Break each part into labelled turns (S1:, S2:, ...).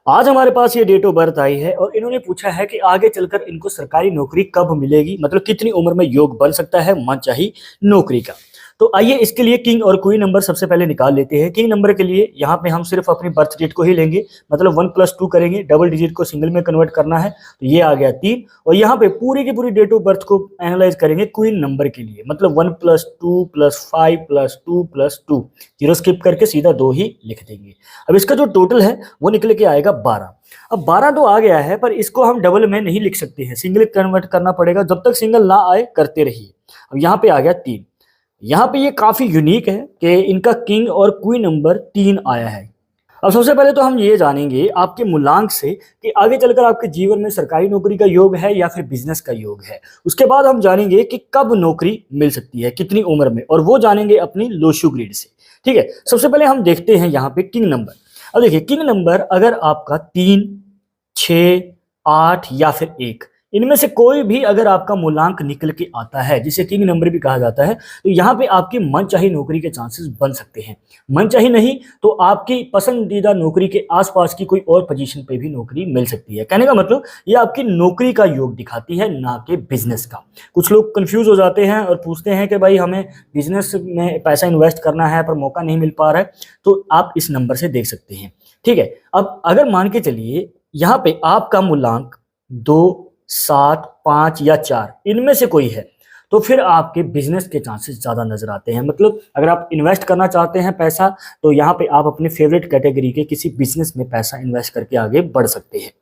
S1: आज हमारे पास ये डेट ऑफ बर्थ आई है और इन्होंने पूछा है कि आगे चलकर इनको सरकारी नौकरी कब मिलेगी, मतलब कितनी उम्र में योग बन सकता है मनचाही नौकरी का। तो आइए इसके लिए किंग और क्वीन नंबर सबसे पहले निकाल लेते हैं। किंग नंबर के लिए यहाँ पे हम सिर्फ अपनी बर्थ डेट को ही लेंगे, मतलब 1+2 करेंगे, डबल डिजिट को सिंगल में कन्वर्ट करना है तो ये आ गया 3। और यहाँ पे पूरी की पूरी डेट ऑफ बर्थ को एनालाइज करेंगे क्वीन नंबर के लिए, मतलब 1+2+5+2+2, जीरो स्किप करके सीधा 2 ही लिख देंगे। अब इसका जो टोटल है वो निकल के आएगा 12। अब 12 तो आ गया है पर इसको हम डबल में नहीं लिख सकते हैं, सिंगल कन्वर्ट करना पड़ेगा, जब तक सिंगल ना आए करते रहिए। अब यहाँ पे आ गया 3। यहाँ पे ये काफी यूनिक है कि इनका किंग और क्वीन नंबर 3 आया है। अब सबसे पहले तो हम ये जानेंगे आपके मूलांक से कि आगे चलकर आपके जीवन में सरकारी नौकरी का योग है या फिर बिजनेस का योग है। उसके बाद हम जानेंगे कि कब नौकरी मिल सकती है, कितनी उम्र में, और वो जानेंगे अपनी लोशु ग्रिड से। ठीक है, सबसे पहले हम देखते हैं यहाँ पे किंग नंबर। अब देखिए किंग नंबर अगर आपका 3, 6, 8 या फिर 1, इनमें से कोई भी अगर आपका मूलांक निकल के आता है, जिसे किंग नंबर भी कहा जाता है, तो यहाँ पे आपकी मनचाही नौकरी के चांसेस बन सकते हैं। मनचाही नहीं तो आपकी पसंदीदा नौकरी के आसपास की कोई और पोजीशन पे भी नौकरी मिल सकती है। कहने का मतलब ये आपकी नौकरी का योग दिखाती है, ना कि बिजनेस का। कुछ लोग कंफ्यूज हो जाते हैं और पूछते हैं कि भाई हमें बिजनेस में पैसा इन्वेस्ट करना है पर मौका नहीं मिल पा रहा है, तो आप इस नंबर से देख सकते हैं। ठीक है, अब अगर मान के चलिए यहाँ पे आपका मूलांक 2, 7, 5 या 4 इनमें से कोई है, तो फिर आपके बिजनेस के चांसेस ज्यादा नजर आते हैं। मतलब अगर आप इन्वेस्ट करना चाहते हैं पैसा, तो यहाँ पे आप अपने फेवरेट कैटेगरी के किसी बिजनेस में पैसा इन्वेस्ट करके आगे बढ़ सकते हैं।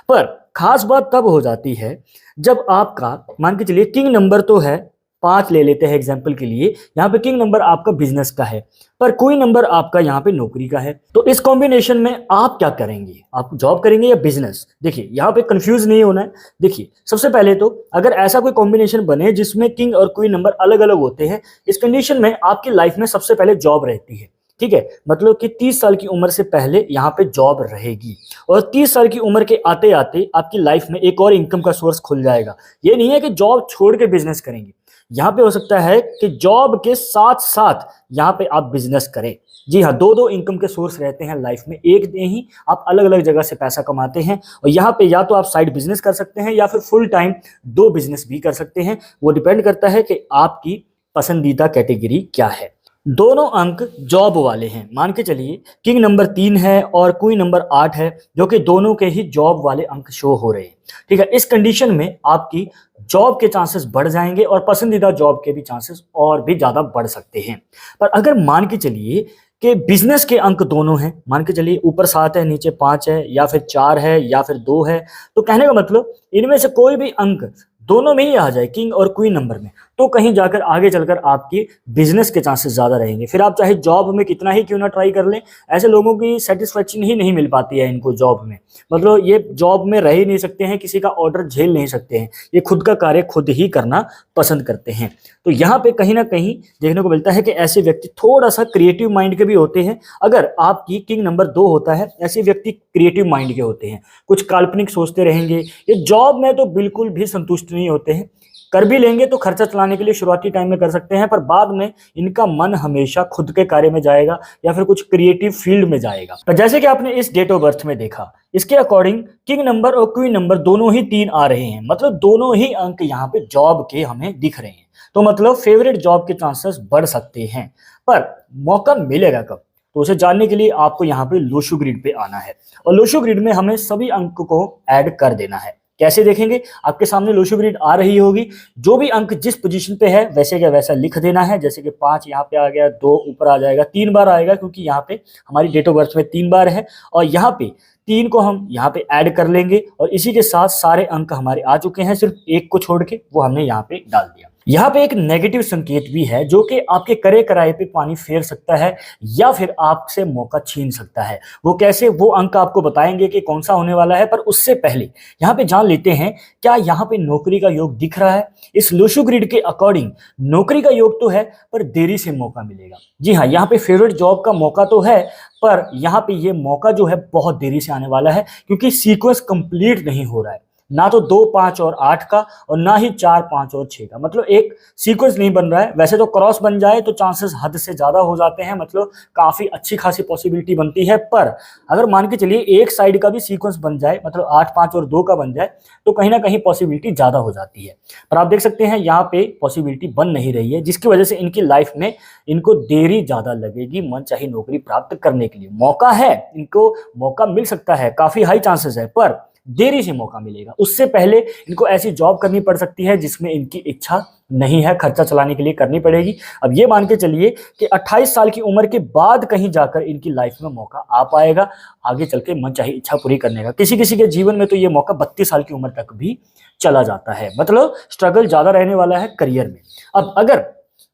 S1: पर खास बात तब हो जाती है जब आपका, मान के चलिए किंग नंबर तो है 5 ले लेते हैं एग्जाम्पल के लिए, यहाँ पे किंग नंबर आपका बिजनेस का है पर कोई नंबर आपका यहाँ पे नौकरी का है, तो इस कॉम्बिनेशन में आप क्या करेंगे? आप जॉब करेंगे या बिजनेस? देखिए यहाँ पे कंफ्यूज नहीं होना है। देखिए सबसे पहले तो अगर ऐसा कोई कॉम्बिनेशन बने जिसमें किंग और क्वीन नंबर अलग अलग होते हैं, इस कंडीशन में आपकी लाइफ में सबसे पहले जॉब रहती है। ठीक है, मतलब कि 30 साल की उम्र से पहले यहाँ पे जॉब रहेगी और 30 साल की उम्र के आते आते आपकी लाइफ में एक और इनकम का सोर्स खुल जाएगा। ये नहीं है कि जॉब छोड़ के बिजनेस करेंगे, यहाँ पे हो सकता है कि जॉब के साथ साथ यहाँ पे आप बिजनेस करें। जी हाँ, दो दो इनकम के सोर्स रहते हैं लाइफ में, एक दिन ही आप अलग अलग जगह से पैसा कमाते हैं। और यहाँ पे या तो आप साइड बिजनेस कर सकते हैं या फिर फुल टाइम 2 बिजनेस भी कर सकते हैं। वो डिपेंड करता है कि आपकी पसंदीदा कैटेगरी क्या है। दोनों अंक जॉब वाले हैं। मान के चलिए किंग नंबर 3 है और क्वीन नंबर 8 है, जो कि दोनों के ही जॉब वाले अंक शो हो रहे हैं। ठीक है, इस कंडीशन में आपकी जॉब के चांसेस बढ़ जाएंगे और पसंदीदा जॉब के भी चांसेस और भी ज्यादा बढ़ सकते हैं। पर अगर मान के चलिए कि बिजनेस के अंक दोनों हैं, मान के चलिए ऊपर 7 है नीचे 5 है या फिर 4 है या फिर 2 है, तो कहने का मतलब इनमें से कोई भी अंक दोनों में ही आ जाए, किंग और क्वीन नंबर में, तो कहीं जाकर आगे चलकर आपकी बिजनेस के चांसेस ज्यादा रहेंगे। फिर आप चाहे जॉब में कितना ही क्यों ना ट्राई कर लें, ऐसे लोगों की सेटिस्फेक्शन ही नहीं मिल पाती है इनको जॉब में। मतलब ये जॉब में रह ही नहीं सकते हैं, किसी का ऑर्डर झेल नहीं सकते हैं, ये खुद का कार्य खुद ही करना पसंद करते हैं। तो यहाँ पे कहीं ना कहीं देखने को मिलता है कि ऐसे व्यक्ति थोड़ा सा क्रिएटिव माइंड के भी होते हैं। अगर आपकी किंग नंबर 2 होता है, ऐसे व्यक्ति क्रिएटिव माइंड के होते हैं, कुछ काल्पनिक सोचते रहेंगे। ये जॉब में तो बिल्कुल भी संतुष्ट नहीं होते हैं, कर भी लेंगे तो खर्चा चलाने के लिए शुरुआती टाइम में कर सकते हैं, पर बाद में इनका मन हमेशा खुद के कार्य में जाएगा या फिर कुछ क्रिएटिव फील्ड में जाएगा। तो जैसे कि आपने इस डेट ऑफ बर्थ में देखा, इसके अकॉर्डिंग किंग नंबर और क्वीन नंबर दोनों ही 3 आ रहे हैं, मतलब दोनों ही अंक यहाँ पे जॉब के हमें दिख रहे हैं। तो मतलब फेवरेट जॉब के चांसेस बढ़ सकते हैं। पर मौका मिलेगा कब, तो उसे जानने के लिए आपको यहाँ पे लोशु ग्रिड पे आना है और लोशु ग्रिड में हमें सभी अंक को ऐड कर देना है। कैसे देखेंगे? आपके सामने लोशु ग्रिड आ रही होगी, जो भी अंक जिस पोजीशन पे है वैसे क्या वैसा लिख देना है। जैसे कि 5 यहाँ पे आ गया, 2 ऊपर आ जाएगा, 3 बार आएगा क्योंकि यहाँ पे हमारी डेट ऑफ बर्थ में 3 बार है, और यहाँ पे 3 को हम यहाँ पे ऐड कर लेंगे और इसी के साथ सारे अंक हमारे आ चुके हैं, सिर्फ 1 को छोड़ के, वो हमने यहाँ पे डाल दिया। यहाँ पे एक नेगेटिव संकेत भी है जो कि आपके करे कराए पे पानी फेर सकता है या फिर आपसे मौका छीन सकता है। वो कैसे, वो अंक आपको बताएंगे कि कौन सा होने वाला है, पर उससे पहले यहाँ पे जान लेते हैं क्या यहाँ पे नौकरी का योग दिख रहा है। इस लोशु ग्रिड के अकॉर्डिंग नौकरी का योग तो है पर देरी से मौका मिलेगा। जी हाँ, यहाँ पे फेवरेट जॉब का मौका तो है, पर यहाँ पे ये मौका जो है बहुत देरी से आने वाला है क्योंकि सीक्वेंस कंप्लीट नहीं हो रहा है। ना तो 2, 5 और 8 का, और ना ही 4, 5 और 6 का। मतलब एक सीक्वेंस नहीं बन रहा है। वैसे तो क्रॉस बन जाए तो चांसेस हद से ज्यादा हो जाते हैं, मतलब काफी अच्छी खासी पॉसिबिलिटी बनती है। पर अगर मान के चलिए एक साइड का भी सीक्वेंस बन जाए, मतलब 8, 5 और 2 का बन जाए, तो कहीं ना कहीं पॉसिबिलिटी ज्यादा हो जाती है। पर आप देख सकते हैं यहाँ पे पॉसिबिलिटी बन नहीं रही है, जिसकी वजह से इनकी लाइफ में इनको देरी ज्यादा लगेगी मनचाही नौकरी प्राप्त करने के लिए। मौका है, इनको मौका मिल सकता है, काफी हाई चांसेस है, पर देरी से मौका मिलेगा। उससे पहले इनको ऐसी जॉब करनी पड़ सकती है जिसमें इनकी इच्छा नहीं है, खर्चा चलाने के लिए करनी पड़ेगी। अब ये मान के चलिए कि 28 साल की उम्र के बाद कहीं जाकर इनकी लाइफ में मौका आ पाएगा आगे चल के मनचाही इच्छा पूरी करने का। किसी किसी के जीवन में तो ये मौका 32 साल की उम्र तक भी चला जाता है। मतलब स्ट्रगल ज्यादा रहने वाला है करियर में। अब अगर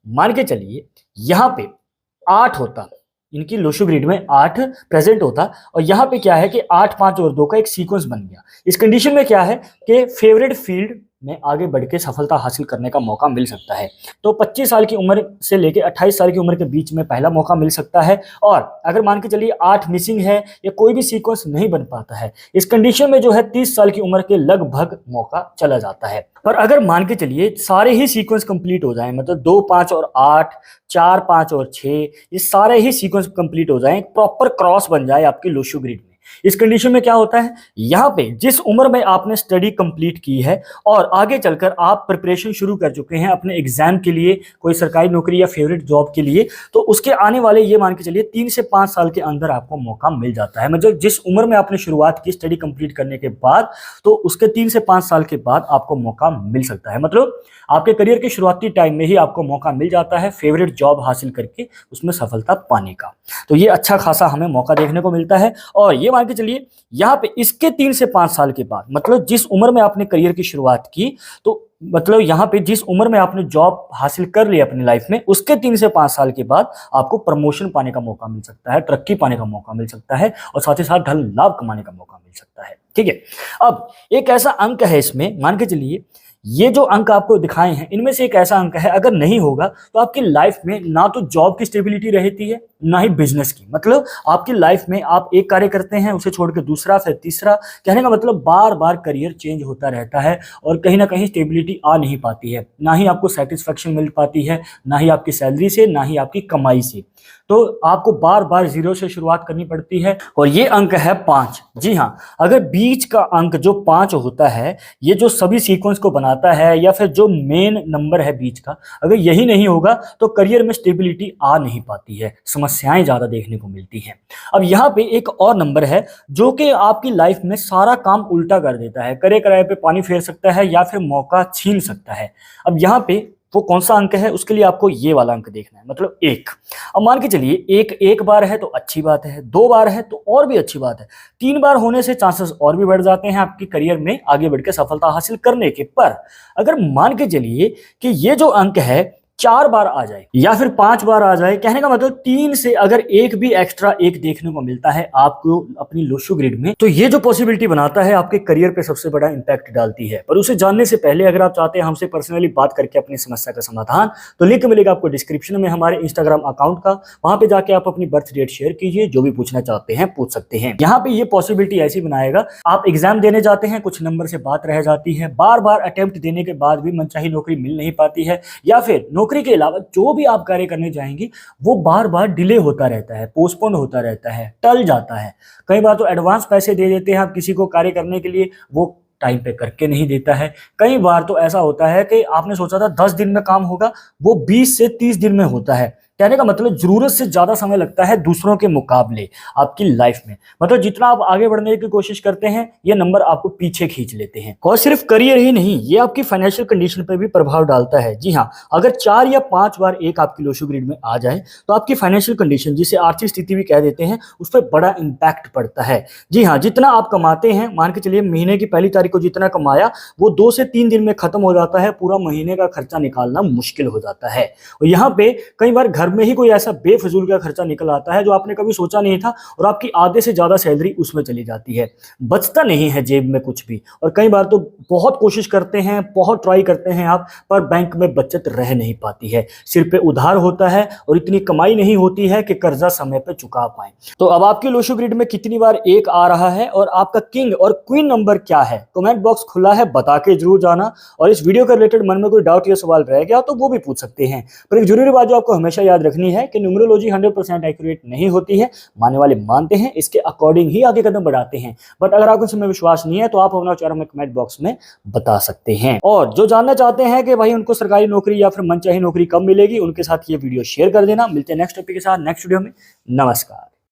S1: मान के चलिए यहाँ पे 8 होता, इनकी लोशो ग्रिड में 8 प्रेजेंट होता, और यहाँ पे क्या है कि 8, 5 और 2 का एक सीक्वेंस बन गया। इस कंडीशन में क्या है कि फेवरेट फील्ड में आगे बढ़ के सफलता हासिल करने का मौका मिल सकता है। तो 25 साल की उम्र से लेके 28 साल की उम्र के बीच में पहला मौका मिल सकता है। और अगर मान के चलिए 8 मिसिंग है या कोई भी सीक्वेंस नहीं बन पाता है, इस कंडीशन में जो है 30 साल की उम्र के लगभग मौका चला जाता है। पर अगर मान के चलिए सारे ही सीक्वेंस कंप्लीट हो जाएं, मतलब 2, 5 और 8, 4, 5 और 6, ये सारे ही सीक्वेंस कंप्लीट हो जाएं, प्रॉपर क्रॉस बन जाए आपकी लोशो ग्रिड में। इस कंडीशन में क्या होता है, यहाँ पे जिस उम्र में आपने स्टडी कंप्लीट की है और आगे चलकर आप प्रिपरेशन शुरू कर चुके हैं अपने एग्जाम के लिए, कोई सरकारी नौकरी या फेवरेट जॉब के लिए, तो उसके आने वाले ये मान के चलिए 3 से 5 साल के अंदर आपको मौका मिल जाता है। मतलब जिस उम्र में आपने शुरुआत की स्टडी कंप्लीट करने के बाद, तो उसके 3 से 5 साल के बाद आपको मौका मिल सकता है। मतलब आपके करियर के शुरुआती टाइम में ही आपको मौका मिल जाता है फेवरेट जॉब हासिल करके उसमें सफलता पाने का। तो ये अच्छा खासा हमें मौका देखने को मिलता है। और ये मान के चलिए यहाँ पे इसके 3 से 5 साल के बाद, मतलब जिस उम्र में आपने करियर की शुरुआत की, तो मतलब यहाँ पे जिस उम्र में आपने जॉब हासिल कर ली अपनी लाइफ में, उसके 3 से 5 साल के बाद आपको प्रमोशन पाने का मौका मिल सकता है, तरक्की पाने का मौका मिल सकता है, और साथ ही साथ धन लाभ कमाने का मौका मिल सकता है। ठीक है, अब एक ऐसा अंक है इसमें, मान के चलिए ये जो अंक आपको दिखाए हैं, इनमें से एक ऐसा अंक है, अगर नहीं होगा तो आपकी लाइफ में ना तो जॉब की स्टेबिलिटी रहती है, ना ही बिजनेस की। मतलब आपकी लाइफ में आप एक कार्य करते हैं, उसे छोड़ के दूसरा, फिर तीसरा, कहने का मतलब बार बार करियर चेंज होता रहता है, और कहीं ना कहीं स्टेबिलिटी आ नहीं पाती है, ना ही आपको सेटिस्फेक्शन मिल पाती है, ना ही आपकी सैलरी से, ना ही आपकी कमाई से। तो आपको बार बार जीरो से शुरुआत करनी पड़ती है। और ये अंक है 5। जी हाँ, अगर बीच का अंक जो 5 होता है, ये जो सभी सीक्वेंस को बनाता है, या फिर जो मेन नंबर है बीच का, अगर यही नहीं होगा तो करियर में स्टेबिलिटी आ नहीं पाती है, समस्याएं ज्यादा देखने को मिलती हैं। अब यहाँ पे एक और नंबर है जो कि आपकी लाइफ में सारा काम उल्टा कर देता है, करे कराए पे पानी फेर सकता है, या फिर मौका छीन सकता है। अब यहाँ पे वो कौन सा अंक है, उसके लिए आपको ये वाला अंक देखना है, मतलब 1। अब मान के चलिए एक बार है तो अच्छी बात है, 2 बार है तो और भी अच्छी बात है, 3 बार होने से चांसेस और भी बढ़ जाते हैं आपकी करियर में आगे बढ़ के सफलता हासिल करने के। पर अगर मान के चलिए कि ये जो अंक है 4 बार आ जाए या फिर 5 बार आ जाए, कहने का मतलब 3 से अगर एक भी एक्स्ट्रा एक देखने को मिलता है आपको अपनी लोशो ग्रिड में, तो ये जो पॉसिबिलिटी बनाता है आपके करियर पे सबसे बड़ा इंपैक्ट डालती है। पर उसे जानने से पहले अगर आप चाहते हैं हमसे पर्सनली बात करके अपनी समस्या का समाधान, तो लिंक मिलेगा आपको डिस्क्रिप्शन में हमारे इंस्टाग्राम अकाउंट का, वहां पे जाके आप अपनी बर्थ डेट शेयर कीजिए, जो भी पूछना चाहते हैं पूछ सकते हैं। यहाँ पे ये पॉसिबिलिटी ऐसी बनाएगा, आप एग्जाम देने जाते हैं, कुछ नंबर से बात रह जाती है, बार बार अटेम्प्ट देने के बाद भी मनचाही नौकरी मिल नहीं पाती है, या फिर नौकरी के अलावा जो भी आप कार्य करने जाएंगे वो बार बार डिले होता रहता है, पोस्टपोन होता रहता है, टल जाता है। कई बार तो एडवांस पैसे दे देते हैं आप किसी को कार्य करने के लिए, वो टाइम पे करके नहीं देता है। कई बार तो ऐसा होता है कि आपने सोचा था 10 दिन में काम होगा, वो 20 से 30 दिन में होता है। कहने का मतलब जरूरत से ज्यादा समय लगता है दूसरों के मुकाबले आपकी लाइफ में। मतलब जितना आप आगे बढ़ने की कोशिश करते हैं, ये नंबर आपको पीछे खींच लेते हैं। और सिर्फ करियर ही नहीं, ये आपकी फाइनेंशियल कंडीशन पर भी प्रभाव डालता है। जी हाँ, अगर 4 या 5 बार एक आपकी लोशो ग्रिड में आ जाए तो आपकी फाइनेंशियल कंडीशन, जिसे आर्थिक स्थिति भी कह देते हैं, उस पर बड़ा इंपैक्ट पड़ता है। जी हाँ, जितना आप कमाते हैं, मान के चलिए महीने की पहली तारीख को जितना कमाया वो 2 से 3 दिन में खत्म हो जाता है, पूरा महीने का खर्चा निकालना मुश्किल हो जाता है। और यहाँ पे कई बार घर घर में ही कोई ऐसा बेफजूल का खर्चा निकल आता है जो आपने कभी सोचा नहीं था, और आपकी आधे से ज्यादा सैलरी उसमें चली जाती है। बचता नहीं है जेब में कुछ भी, और कई बार तो बहुत कोशिश करते हैं, बहुत ट्राई करते हैं आप, पर बैंक में बचत रह नहीं पाती है। सिर पे उधार होता है और इतनी कमाई नहीं होती है कि कर्जा समय पे चुका पाए। तो अब आपकी लोशो ग्रिड में कितनी बार 1 आ रहा है और आपका किंग और क्वीन नंबर क्या है? कमेंट बॉक्स खुला है, बता के जरूर जाना। और इस वीडियो के रिलेटेड मन में कोई डाउट या सवाल रह गया तो वो भी पूछ सकते हैं। पर एक जरूरी बात जो आपको हमेशा याद रखनी है कि न्यूमरोलॉजी 100% एक्यूरेट नहीं होती है। मानने वाले मानते हैं, इसके अकॉर्डिंग ही आगे कदम बढ़ाते हैं। बट अगर आपको इसमें विश्वास नहीं है तो आप अपना विचार हमें कमेंट बॉक्स में बता सकते हैं। और जो जानना चाहते हैं कि भाई उनको सरकारी नौकरी या फिर मनचाही नौकरी कब मिलेगी, उनके साथ ये वीडियो शेयर कर देना। मिलते हैं नेक्स्ट टॉपिक के साथ नेक्स्ट वीडियो में। नमस्कार।